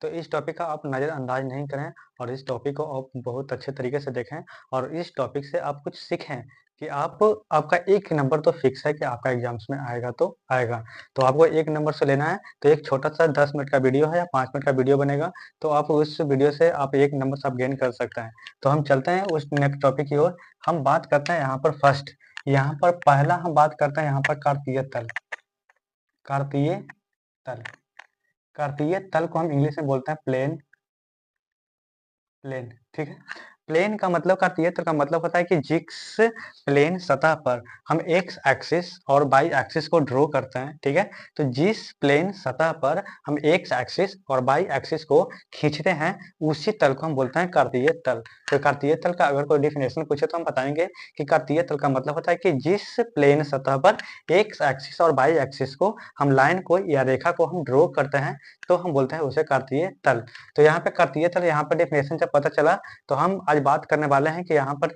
तो इस टॉपिक का आप नज़रअंदाज नहीं करें और इस टॉपिक को आप बहुत अच्छे तरीके से देखें और इस टॉपिक से आप कुछ सीखें कि आपका 1 नंबर तो फिक्स है कि आपका एग्ज़ाम्स में आएगा तो आएगा। तो आपको 1 नंबर से लेना है, तो एक छोटा-सा 10 मिनट का वीडियो है या 5 मिनट का वीडियो बनेगा, तो आप उस वीडियो से आप 1 नंबर से आप गेन कर सकते हैं। तो हम चलते हैं उस नेक्स्ट टॉपिक की ओर। हम बात करते हैं यहाँ पर फर्स्ट, यहाँ पर पहला हम बात करते हैं यहाँ पर कार्तीय तल। कार्तीय तल। कार्तीय तल को हम इंग्लिश में बोलते हैं प्लेन। प्लेन, ठीक है। प्लेन का मतलब कार्तीय तल का मतलब होता है कि जिस प्लेन सतह पर हम एक्स एक्सिस और वाई एक्सिस को ड्रॉ करते हैं, ठीक है। तो जिस प्लेन सतह पर हम एक्स एक्सिस और वाई एक्सिस को खींचते हैं उसी तल को हम बोलते हैं कार्तीय तल। तो कार्तीय तल का अगर कोई डेफिनेशन पूछे तो हम बताएंगे कि कार्तीय तल का मतलब होता है कि जिस प्लेन सतह पर एक्स एक्सिस और वाई एक्सिस को हम लाइन को या रेखा को हम ड्रॉ करते हैं तो हम बोलते हैं उसे कार्तीय तल। तो यहाँ पे कार्तीय तल यहाँ पर डेफिनेशन जब पता चला तो हम आज बात करने वाले हैं कि यहाँ पर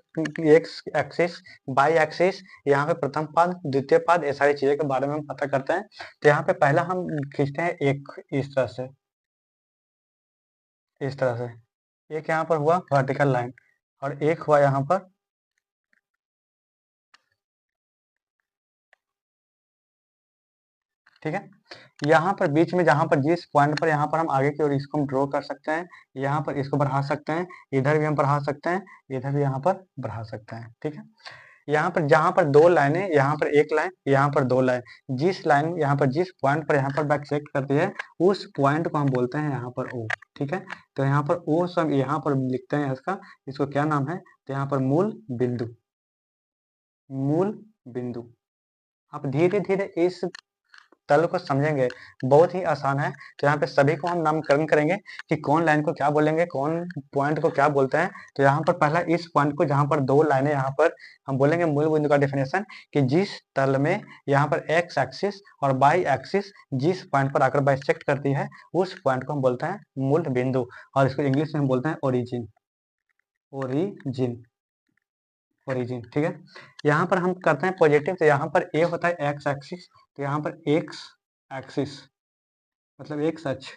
एक्स एक्सिस, वाई एक्सिस, यहाँ पे प्रथम पाद, द्वितीय पाद, ये सारी चीजें के बारे में हम पता करते हैं। तो यहाँ पे पहला हम खींचते हैं एक इस तरह से, इस तरह से एक यहाँ पर हुआ वर्टिकल लाइन और एक हुआ यहाँ पर ठीक है। यहाँ पर बीच में जहाँ पर जिस पॉइंट पर यहाँ पर हम आगे की ओर इसको हम ड्रॉ कर सकते हैं, यहाँ पर इसको बढ़ा सकते हैं, इधर भी हम बढ़ा सकते हैं, इधर भी यहाँ पर बढ़ा सकते हैं, ठीक है। यहाँ पर जहाँ पर 2 लाइनें, यहाँ पर 1 लाइन, यहाँ पर 2 लाइन, जिस लाइन यहाँ पर जिस पॉइंट पर यहाँ पर बाइसेक्ट करती है उस पॉइंट को हम बोलते हैं यहाँ पर ओ, ठीक है। तो यहाँ पर ओ सब यहाँ पर लिखते हैं इसको क्या नाम है, तो यहाँ पर मूल बिंदु। मूल बिंदु। आप धीरे धीरे इस तल को समझेंगे, बहुत ही आसान है। तो यहाँ पे सभी को हम नामकरण करेंगे कि कौन लाइन को क्या बोलेंगे, कौन पॉइंट को क्या बोलते हैं। तो यहाँ पर पहला इस पॉइंट को जहाँ पर 2 लाइनें यहाँ पर हम बोलेंगे मूल बिंदु का डेफिनेशन कि जिस तल में यहाँ पर एक्स एक्सिस और वाई एक्सिस जिस पॉइंट पर आकर बाइसेक्ट करती है उस पॉइंट को हम बोलते हैं मूल बिंदु और इसको इंग्लिश में हम बोलते हैं ओरिजिन। ओरिजिन, ओरिजिन, ठीक है। यहाँ पर हम करते हैं पॉजिटिव, तो यहाँ पर ए होता है एक्स एक्सिस, तो यहाँ पर एक्स एक्सिस मतलब एक्स अक्ष,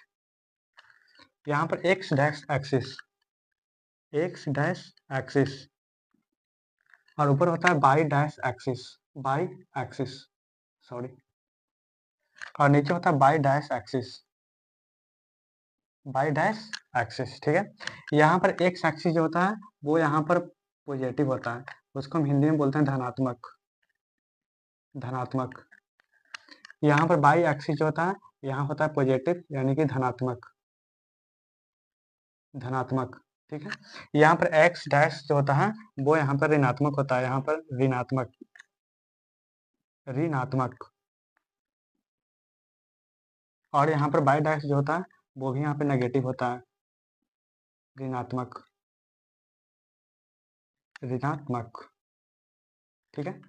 यहाँ पर x dash axis, x dash axis और ऊपर होता है by dash axis, by axis, sorry, और नीचे होता है by dash axis, by dash axis, ठीक है। यहाँ पर एक्स एक्सिस जो होता है वो यहाँ पर पॉजिटिव होता है, उसको हम हिंदी में बोलते हैं धनात्मक। धनात्मक। यहाँ पर बाई एक्सिस जो होता है यहाँ होता है पॉजिटिव यानी कि धनात्मक। धनात्मक, ठीक है। यहाँ पर एक्स डैश जो होता है वो यहाँ पर ऋणात्मक होता है, यहाँ पर ऋणात्मक। ऋणात्मक। और यहाँ पर बाई डैश जो होता है वो भी यहाँ पे नेगेटिव होता है, ऋणात्मक। ऋणात्मक, ठीक है।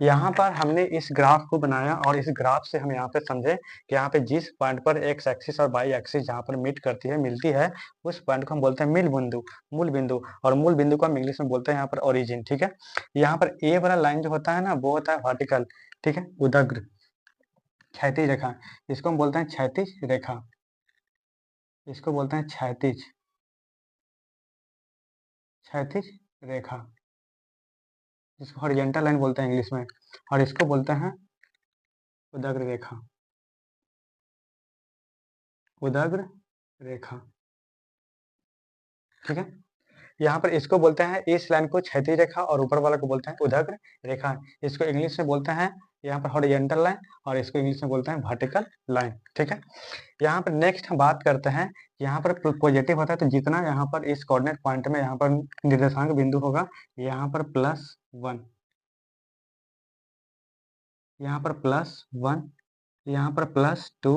यहाँ पर हमने इस ग्राफ को बनाया और इस ग्राफ से हम यहाँ पे समझे कि यहाँ पे जिस पॉइंट पर एक्स एक्सिस और वाई एक्सिस जहाँ पर मीट करती है, मिलती है, उस पॉइंट को हम बोलते हैं मूल बिंदु। मूल बिंदु, और मूल बिंदु को हम इंग्लिश में बोलते हैं यहाँ पर ओरिजिन, ठीक है। यहाँ पर ए वाला लाइन जो होता है ना वो होता है वर्टिकल, ठीक है, उदग्र, क्षैतिज रेखा, इसको हम बोलते हैं क्षैतिज रेखा, इसको बोलते हैं क्षैतिज, क्षैतिज रेखा, जिसको हॉरिजॉन्टल लाइन बोलते हैं इंग्लिश में, और इसको बोलते हैं उदग्र रेखा। उदग्र रेखा, ठीक है। यहाँ पर इसको बोलते हैं, इस लाइन को क्षैतिज रेखा और ऊपर वाला को बोलते हैं उदग्र रेखा। इसको इंग्लिश में बोलते हैं यहाँ पर हॉरिजॉन्टल लाइन और इसको इंग्लिश में बोलते हैं वर्टिकल लाइन, ठीक है। यहाँ पर नेक्स्ट हम बात करते हैं, यहाँ पर पॉजिटिव होता है तो जितना यहाँ पर इस कोऑर्डिनेट पॉइंट में यहाँ पर निर्देशांक बिंदु होगा, यहाँ पर +1, यहाँ पर +1, यहाँ पर +2,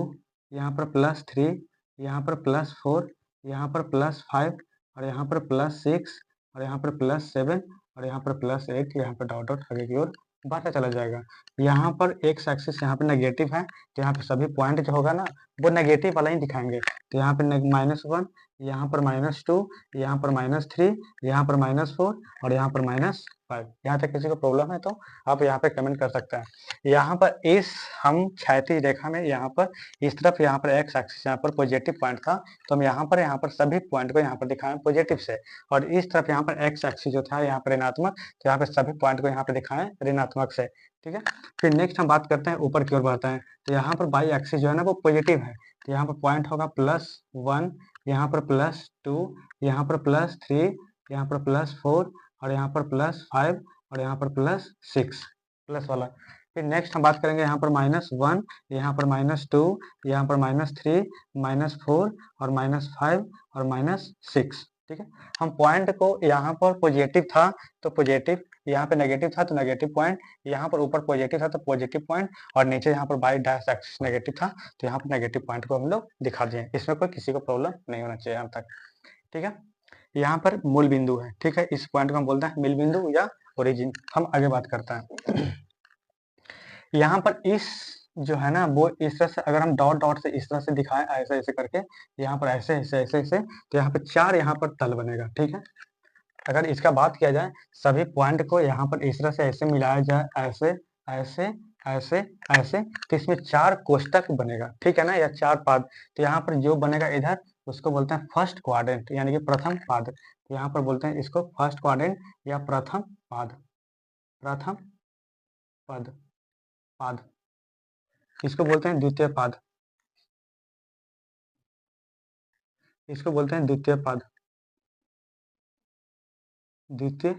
यहाँ पर +3, यहाँ पर +4, यहाँ पर +5 और यहाँ पर +6 और यहाँ पर +7 और यहाँ पर +8, यहाँ पर डॉट डॉट आगे की ओर बढ़ता चला जाएगा। यहाँ पर एक्स एक्सिस यहाँ पर नेगेटिव है तो यहाँ पे सभी पॉइंट जो होगा ना वो नेगेटिव वाला ही दिखाएंगे। तो यहाँ पे -1, यहाँ पर -2, यहाँ पर -3, यहाँ पर -4 और यहाँ पर 5। यहाँ तक किसी को प्रॉब्लम है तो आप यहाँ पे कमेंट कर सकते हैं। यहाँ पर इस हम क्षैतिज रेखा में यहाँ पर इस तरफ यहाँ पर एक्स एक्सिस यहाँ पर पॉजिटिव पॉइंट था, तो हम यहाँ पर सभी पॉइंट को यहाँ पर दिखाएं पॉजिटिव से, और इस तरफ यहाँ पर एक्स एक्सिस जो था यहाँ पर ऋणात्मक, तो यहाँ पर सभी पॉइंट को यहाँ पर दिखाएं ऋणात्मक से। ठीक है, फिर नेक्स्ट हम बात करते हैं ऊपर की ओर बढ़ते हैं, तो यहाँ पर बाई एक्सिस जो है ना वो पॉजिटिव है, तो यहाँ पर पॉइंट होगा +1, यहाँ पर +2, यहाँ पर +3, यहाँ पर +4 और यहाँ पर +5 और यहाँ पर +6 प्लस वाला। फिर नेक्स्ट हम बात करेंगे यहाँ पर -1, यहाँ पर -2, यहाँ पर -3, -4 और -5 और -6। ठीक है, हम पॉइंट को यहाँ पर पॉजिटिव था तो पॉजिटिव, यहाँ पे नेगेटिव था तो नेगेटिव पॉइंट, यहाँ पर ऊपर पॉजिटिव था तो पॉजिटिव पॉइंट, और नीचे यहाँ पर बाई डैश एक्सिस नेगेटिव था तो यहाँ पर नेगेटिव पॉइंट को हम लोग दिखा दिए। इसमें कोई किसी को प्रॉब्लम नहीं होना चाहिए यहाँ तक। ठीक है, यहाँ पर मूल बिंदु है। ठीक है, इस पॉइंट को हम बोलते हैं मूल बिंदु या ओरिजिन। हम आगे बात करते हैं। यहाँ पर इस जो है ना वो इस तरह से अगर हम डॉट डॉट से इस तरह से दिखाएं ऐसे ऐसे करके, यहाँ पर ऐसे ऐसे ऐसे ऐसे, तो यहाँ पर 4 यहाँ पर तल बनेगा। ठीक है, अगर इसका बात किया जाए सभी पॉइंट को यहाँ पर इस तरह से ऐसे मिलाया जाए, ऐसे ऐसे ऐसे ऐसे, तो इसमें 4 कोष्टक बनेगा। ठीक है ना, या 4 पाद। तो यहाँ पर जो बनेगा इधर उसको बोलते हैं फर्स्ट क्वाड्रेंट, यानी कि प्रथम पाद। तो यहाँ पर बोलते हैं इसको फर्स्ट क्वाड्रेंट या प्रथम पाद, प्रथम पद पाद। इसको बोलते हैं द्वितीय पाद, इसको बोलते हैं द्वितीय पाद, द्वितीय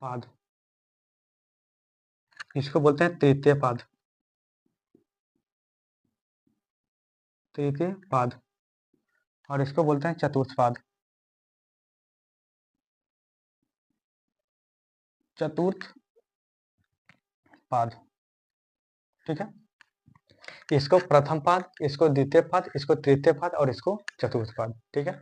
पाद। इसको बोलते हैं तृतीय पाद, तृतीय पाद। और इसको बोलते हैं चतुर्थ पाद, चतुर्थ पाद। ठीक है, इसको प्रथम पाद, इसको द्वितीय पाद, इसको तृतीय पाद और इसको चतुर्थ पाद। ठीक है,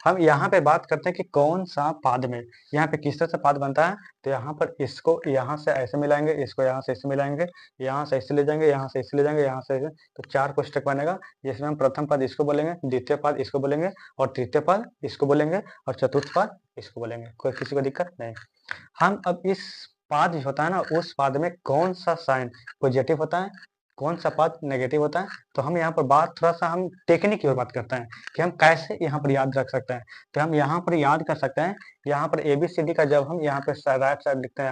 हम यहाँ पे बात करते हैं कि कौन सा पाद में यहाँ पे किस तरह से पाद बनता है। तो यहाँ पर इसको यहाँ से ऐसे मिलाएंगे, इसको यहाँ से ऐसे मिलाएंगे, यहाँ से ऐसे ले जाएंगे, यहाँ से ऐसे ले जाएंगे, यहाँ से ऐसे, तो 4 कोष्टक बनेगा, जिसमें हम प्रथम पाद इसको बोलेंगे, द्वितीय पाद इसको बोलेंगे और तृतीय पाद इसको बोलेंगे और चतुर्थ पाद इसको बोलेंगे। कोई किसी को दिक्कत नहीं। हम अब इस पाद जो होता है ना उस पाद में कौन सा साइन पॉजिटिव होता है, कौन सा पाद नेगेटिव होता है, तो हम यहाँ पर बात थोड़ा सा हम टेक्निक की ओर बात करते हैं कि हम कैसे यहाँ पर याद रख सकते हैं। तो हम यहाँ पर याद कर सकते हैं, यहाँ पर ABCD का जब हम यहाँ पे राइट साइड लिखते हैं,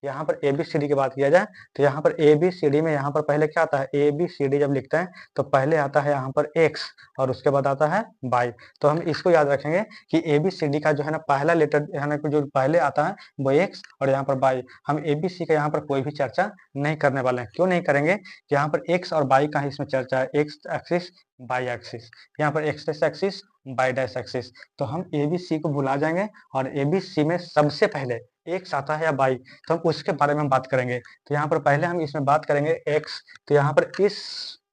यहाँ पर ABCD की बात किया जाए तो यहाँ पर ABCD में यहाँ पर पहले क्या आता है, ABCD जब लिखते हैं तो पहले आता है यहाँ पर X और उसके बाद आता है Y। तो हम इसको याद रखेंगे कि ABCD का जो है ना पहला लेटर है ना जो पहले आता है वो X और यहाँ पर Y। हम ABC का यहाँ पर कोई भी चर्चा नहीं करने वाले हैं। क्यों नहीं करेंगे, यहाँ पर X और Y का इसमें चर्चा है, X एक्सिस Y एक्सिस, यहाँ पर X dash axis Y dash axis. तो हम ABC को भुला जाएंगे और ABC में सबसे पहले X आता है या Y, तो हम उसके बारे में हम बात करेंगे। तो यहाँ पर पहले हम इसमें बात करेंगे X, तो यहाँ पर इस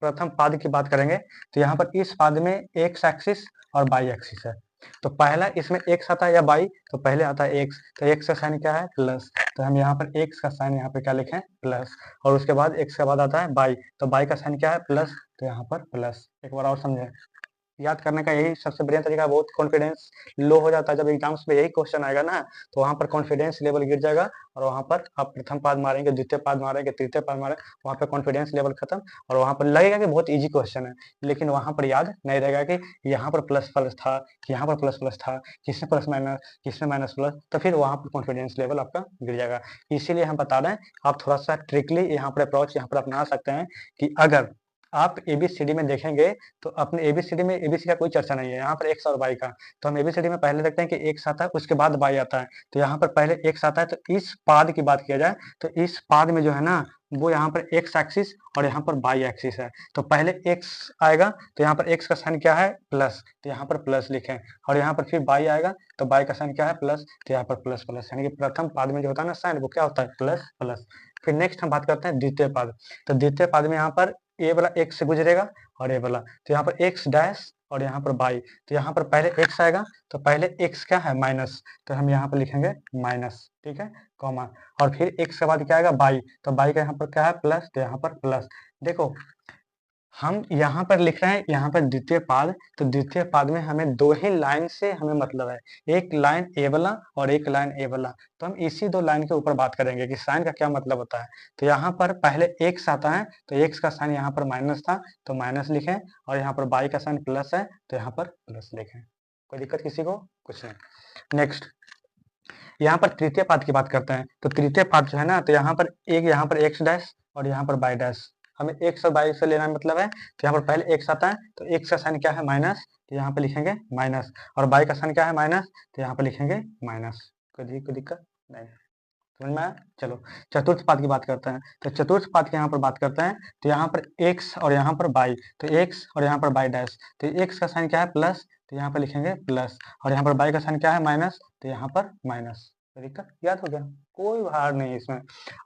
प्रथम पाद की बात करेंगे, तो यहाँ पर इस पाद में X एक्सिस और Y एक्सिस है। तो पहला इसमें X आता है या Y, तो पहले आता है X, तो X का साइन क्या है प्लस, तो हम यहाँ पर X का साइन यहाँ पे क्या लिखें प्लस, और उसके बाद X के बाद आता है Y, तो Y का साइन क्या है प्लस, तो यहाँ पर प्लस। एक बार और समझें, याद करने का यही सबसे बढ़िया तरीका। बहुत कॉन्फिडेंस लो हो जाता है जब एग्जाम्स में यही क्वेश्चन आएगा ना, तो वहां पर कॉन्फिडेंस लेवल गिर जाएगा और वहां पर आप प्रथम पाद मारेंगे, द्वितीय पाद मारेंगे, तृतीय पाद मारेंगे, वहां पर कॉन्फिडेंस लेवल खत्म, और वहां पर लगेगा कि बहुत इजी क्वेश्चन है, लेकिन वहां पर याद नहीं रहेगा कि यहाँ पर प्लस प्लस था, यहाँ पर प्लस प्लस था, किसमें प्लस माइनस, किसमें माइनस प्लस, तो फिर वहां पर कॉन्फिडेंस लेवल आपका गिर जाएगा। इसीलिए हम बता रहे हैं आप थोड़ा सा ट्रिकली यहाँ पर अप्रोच यहाँ पर अपना सकते हैं कि अगर आप ABCD में देखेंगे तो अपने ABCD में ABC का कोई चर्चा नहीं है, यहाँ पर X और Y का। तो हम ABCD में पहले देखते हैं कि X आता है उसके बाद Y आता है, तो यहाँ पर पहले X आता है। तो इस पाद की बात किया जाए तो इस पाद में जो है ना वो यहाँ पर X एक्सिस और यहाँ पर Y एक्सिस है, तो पहले X आएगा तो यहाँ पर X का साइन क्या है प्लस, तो यहाँ पर प्लस लिखें, और यहाँ पर फिर Y आएगा तो Y का साइन क्या है प्लस, तो यहाँ पर प्लस प्लस, यानी कि प्रथम पाद में जो होता है ना साइन वो क्या होता है प्लस प्लस। फिर नेक्स्ट हम बात करते हैं द्वितीय पाद। तो द्वितीय पाद में यहाँ पर ए वाला X से गुजरेगा और ए वाला, तो यहाँ पर X डैश और यहाँ पर Y, तो यहाँ पर पहले X आएगा तो पहले X क्या है माइनस, तो हम यहाँ पर लिखेंगे माइनस, ठीक है, कॉमा, और फिर X के बाद क्या आएगा Y, तो Y का यहाँ पर क्या है प्लस, तो यहाँ पर प्लस। देखो हम यहाँ पर लिख रहे हैं यहाँ पर द्वितीय पाद, तो द्वितीय पाद में हमें दो ही लाइन से हमें मतलब है, एक लाइन ए वाला और एक लाइन ए वाला। तो हम इसी दो लाइन के ऊपर बात करेंगे कि साइन का क्या मतलब होता है। तो यहाँ पर पहले एक्स आता है, तो एक्स का साइन यहाँ पर माइनस था तो माइनस लिखें, और यहाँ पर बाई का साइन प्लस है तो यहाँ पर प्लस लिखें। कोई दिक्कत किसी को? कुछ नहीं। नेक्स्ट यहाँ पर तृतीय पाद की बात करते हैं। तो तृतीय पाद जो है ना, तो यहाँ पर एक्स डैश और यहाँ पर बाई डैश, हमें एक्स और बाई से लेना मतलब है। तो यहाँ पर पहले एक्स आता है, तो एक्स का साइन क्या है? माइनस, तो यहाँ पे लिखेंगे माइनस, और बाई का साइन क्या है? माइनस, तो यहाँ पे लिखेंगे माइनस। कोई दिक्कत नहीं, समझ में आया? चलो चतुर्थ पाद की बात करते हैं। तो चतुर्थ पाद की यहाँ पर बात करते हैं। तो यहाँ पर एक्स और यहाँ पर बाई, तो एक्स और यहाँ पर बाई डैश, तो एक्स का साइन क्या है? प्लस, तो यहाँ पर लिखेंगे प्लस, और यहाँ पर बाई का साइन क्या है? माइनस, तो यहाँ पर माइनस। दिक्कत याद हो गया? कोई भार नहीं इसमें।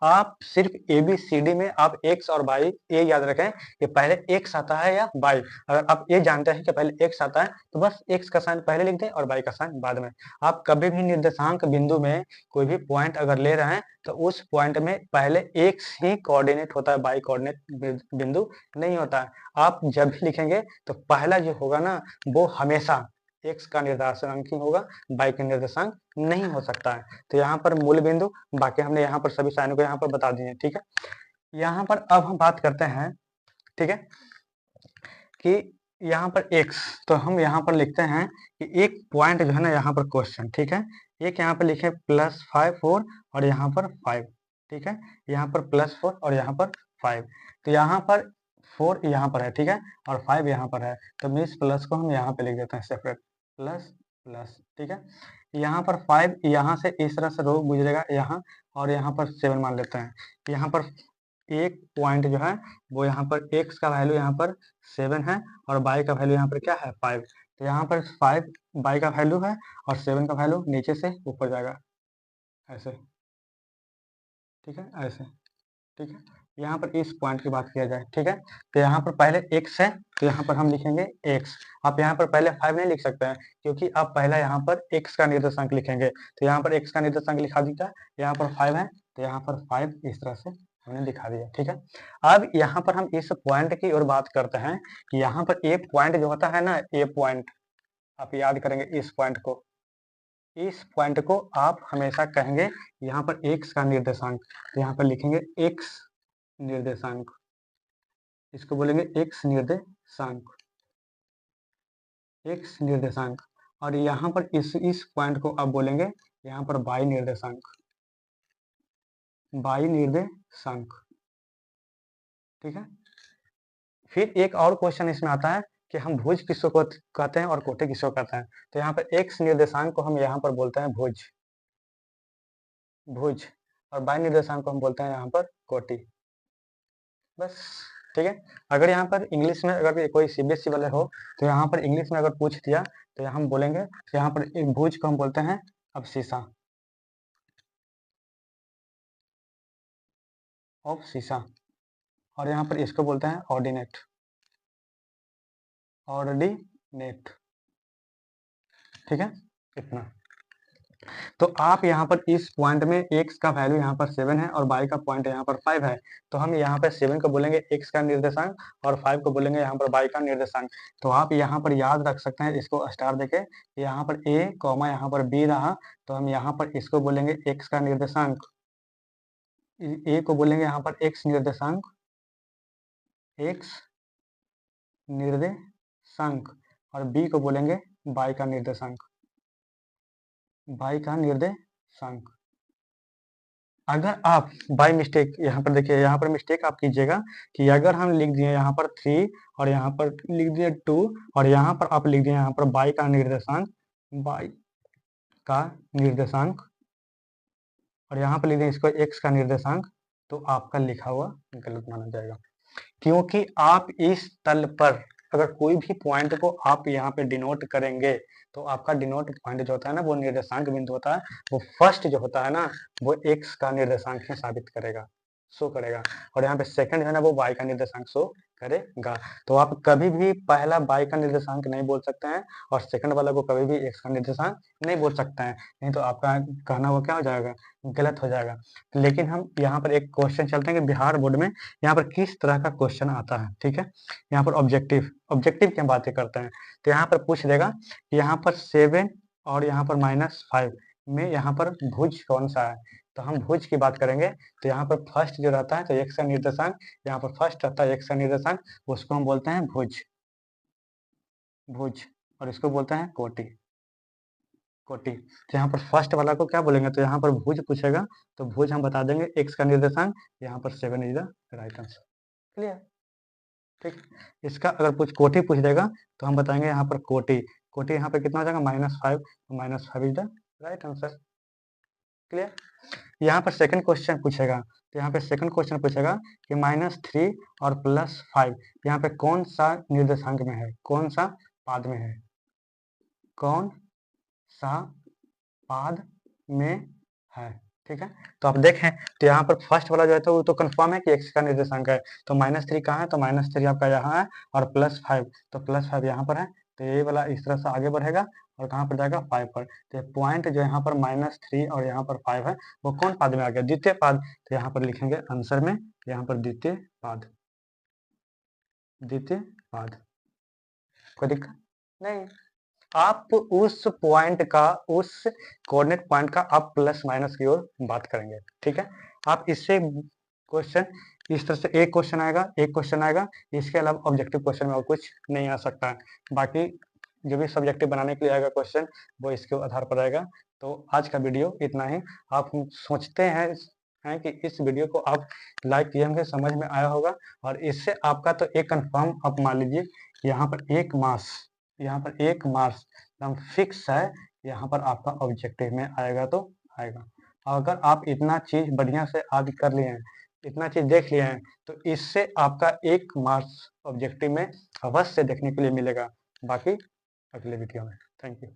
आप सिर्फ ABCD में आप एक्स और बाई ये याद रखें कि पहले एक्स आता है या बाई। अगर आप ये जानते हैं कि पहले एक्स आता है तो बस एक्स का साइन पहले लिख दें और बाई का साइन बाद में। आप कभी भी निर्देशांक बिंदु में कोई भी पॉइंट अगर ले रहे हैं तो उस पॉइंट में पहले एक्स ही कोऑर्डिनेट होता है, बाई कोऑर्डिनेट बिंदु नहीं होता है। आप जब भी लिखेंगे तो पहला जो होगा ना वो हमेशा एक्स का निर्देशांक ही होगा, बाई का निर्देशांक नहीं हो सकता है। तो यहाँ पर मूल बिंदु, बाकी हमने यहाँ पर सभी साइनों को यहाँ पर बता दिए, ठीक है। यहाँ पर अब हम बात करते हैं, ठीक है, कि यहाँ पर x, तो हम यहाँ पर लिखते हैं कि एक पॉइंट जो है ना यहाँ पर क्वेश्चन, ठीक है, एक यहाँ पर लिखे +5 4 और यहाँ पर 5, ठीक है, यहाँ पर +4 और यहाँ पर 5, तो यहाँ पर 4 यहाँ पर है, ठीक है, और 5 यहाँ पर है, तो मीन्स प्लस को हम यहाँ पे लिख देते हैं सेपरेट, प्लस प्लस, ठीक है। यहाँ पर 5 यहाँ से इस तरह से रो गुजरेगा यहाँ, और यहाँ पर 7 मान लेते हैं। यहाँ पर एक पॉइंट जो है वो यहाँ पर x का वैल्यू यहाँ पर 7 है और y का वैल्यू यहाँ पर क्या है? 5। तो यहाँ पर 5 y का वैल्यू है और 7 का वैल्यू नीचे से ऊपर जाएगा, ऐसे, ठीक है, ऐसे, ठीक है। यहाँ पर इस पॉइंट की बात किया जाए, ठीक है, तो यहाँ पर पहले x है तो यहाँ पर हम लिखेंगे x। आप यहाँ पर पहले 5 नहीं लिख सकते हैं क्योंकि आप पहला यहाँ पर x का निर्देशांक लिखेंगे, तो यहाँ पर x का निर्देशांक लिखा दीजिए, यहाँ पर 5 है तो यहाँ पर 5 इस तरह से हमने दिखा दिया, ठीक है। अब यहाँ पर हम इस पॉइंट की ओर बात करते हैं कि यहाँ पर ए पॉइंट जो होता है ना, ए पॉइंट आप याद करेंगे इस पॉइंट को, इस पॉइंट को आप हमेशा कहेंगे यहाँ पर x का निर्देशांक, तो यहाँ पर लिखेंगे x निर्देशांक, इसको बोलेंगे x निर्देशांक, x निर्देशांक। और यहाँ पर इस पॉइंट को आप बोलेंगे यहाँ पर y निर्देशांक, y निर्देशांक, ठीक है। फिर एक और क्वेश्चन इसमें आता है कि हम भुज किसको कहते हैं और कोटि किसको कहते हैं। तो यहाँ पर x निर्देशांक को हम यहाँ पर बोलते हैं भुज, भुज, और y निर्देशांक को हम बोलते हैं यहाँ पर कोटि, बस, ठीक है। अगर यहाँ पर इंग्लिश में अगर कोई CBSE वाले हो तो यहाँ पर इंग्लिश में अगर पूछ दिया तो यहाँ हम बोलेंगे, तो यहाँ पर एक भुज को हम बोलते हैं अवशीषा, अवशीषा, और यहाँ पर इसको बोलते हैं ऑर्डिनेट, ऑर्डिनेट, ठीक है, इतना। तो आप यहाँ पर इस पॉइंट में x का वैल्यू यहाँ पर 7 है और y का पॉइंट यहाँ पर 5 है, तो हम यहाँ पर 7 को बोलेंगे x का निर्देशांक और 5 को बोलेंगे यहाँ पर y का निर्देशांक। तो आप यहाँ पर याद रख सकते हैं, इसको स्टार देके, यहाँ पर a कॉमा यहाँ पर b रहा, तो हम यहाँ पर इसको बोलेंगे x का निर्देशांक, a को बोलेंगे यहाँ पर x निर्देशांक, x निर्देशांक, और b को बोलेंगे y का निर्देशांक, y का निर्देशांक। अगर आप बाय मिस्टेक यहाँ पर देखिए, यहाँ पर मिस्टेक आप कीजिएगा कि अगर हम लिख दिए यहाँ पर 3 और यहाँ पर लिख दिए 2 और यहाँ पर आप लिख दिए यहाँ पर बाई का निर्देशांक, बाई का निर्देशांक, और यहाँ पर लिख दिए इसको x का निर्देशांक, तो आपका लिखा हुआ गलत माना जाएगा। क्योंकि आप इस तल पर अगर कोई भी पॉइंट को आप यहाँ पे डिनोट करेंगे तो आपका डिनोट पॉइंट जो होता है ना वो निर्देशांक बिंदु होता है, वो फर्स्ट जो होता है ना वो x का निर्देशांक ही साबित करेगा, शो करेगा, और यहाँ पे सेकंड है ना वो y का निर्देशांक शो करेगा। तो आप कभी भी पहला y का निर्देशांक नहीं बोल सकते हैं और सेकंड वाला को कभी भी x का निर्देशांक नहीं बोल सकते हैं, नहीं तो आपका कहना वो क्या हो जाएगा, गलत हो जाएगा। लेकिन हम यहाँ पर एक क्वेश्चन चलते हैं कि बिहार बोर्ड में यहाँ पर किस तरह का क्वेश्चन आता है, ठीक है। यहाँ पर ऑब्जेक्टिव की हम बातें करते हैं, तो यहाँ पर पूछ देगा कि यहाँ पर 7 और यहाँ पर -5 में यहाँ पर भुज कौन सा है। तो हम भुज की बात करेंगे, तो यहाँ पर फर्स्ट जो रहता है तो x का निर्देशांक, यहाँ पर फर्स्ट रहता है x का निर्देशांक, उसको हम बोलते हैं भुज, और इसको बोलते हैं कोटि। तो यहाँ पर फर्स्ट वाला को क्या बोलेंगे, तो यहाँ पर भुज पूछेगा तो भुज हम बता देंगे x का निर्देशांक, यहाँ पर 7 is the right answer. Clear, ठीक। इसका अगर कुछ कोटि पूछ देगा तो हम बताएंगे यहाँ पर कोटि यहाँ पर कितना हो जाएगा, -5, तो -5 is the right answer. Clear. यहाँ पर सेकंड क्वेश्चन पूछेगा, तो यहाँ पे सेकंड क्वेश्चन पूछेगा कि -3 और +5 यहाँ पे कौन सा निर्देशांक में है, कौन सा पाद में है, कौन सा पाद में है, ठीक है। तो आप देखें तो यहाँ पर फर्स्ट वाला जो है तो वो तो कंफर्म है कि x का निर्देशांक है, तो -3 कहाँ है, तो -3 आपका यहाँ है, और +5 तो +5 यहाँ पर है, तो ये वाला इस तरह से आगे बढ़ेगा और कहाँ पर जाएगा, 5 पर। तो पॉइंट जो यहाँ पर -3 और यहाँ पर 5 है वो कौन पाद में आ गया, द्वितीय पाद। तो यहाँ पर लिखेंगे आंसर में, यहाँ पर द्वितीय पाद, कोई दिक्कत नहीं। आप उस पॉइंट का, उस कोऑर्डिनेट पॉइंट का आप प्लस माइनस की ओर बात करेंगे, ठीक है। आप इससे क्वेश्चन इस तरह से एक क्वेश्चन आएगा, इसके अलावा ऑब्जेक्टिव क्वेश्चन में और कुछ नहीं आ सकता है। बाकी जो भी सब्जेक्टिव बनाने के लिए आएगा क्वेश्चन वो इसके आधार पर आएगा। तो आज का वीडियो इतना ही। आप सोचते हैं कि इस वीडियो को आप लाइक किए होंगे, समझ में आया होगा, और इससे आपका तो एक कंफर्म आप मान लीजिए यहाँ पर 1 मार्क्स, यहाँ पर 1 मार्क्स एकदम फिक्स है, यहाँ पर आपका ऑब्जेक्टिव में आएगा तो आएगा। अगर आप इतना चीज बढ़िया से आज कर लिए हैं, इतना चीज देख लिए हैं, तो इससे आपका 1 मार्क्स ऑब्जेक्टिव में अवश्य देखने के लिए मिलेगा। बाकी अगले वीडियो में। Thank you.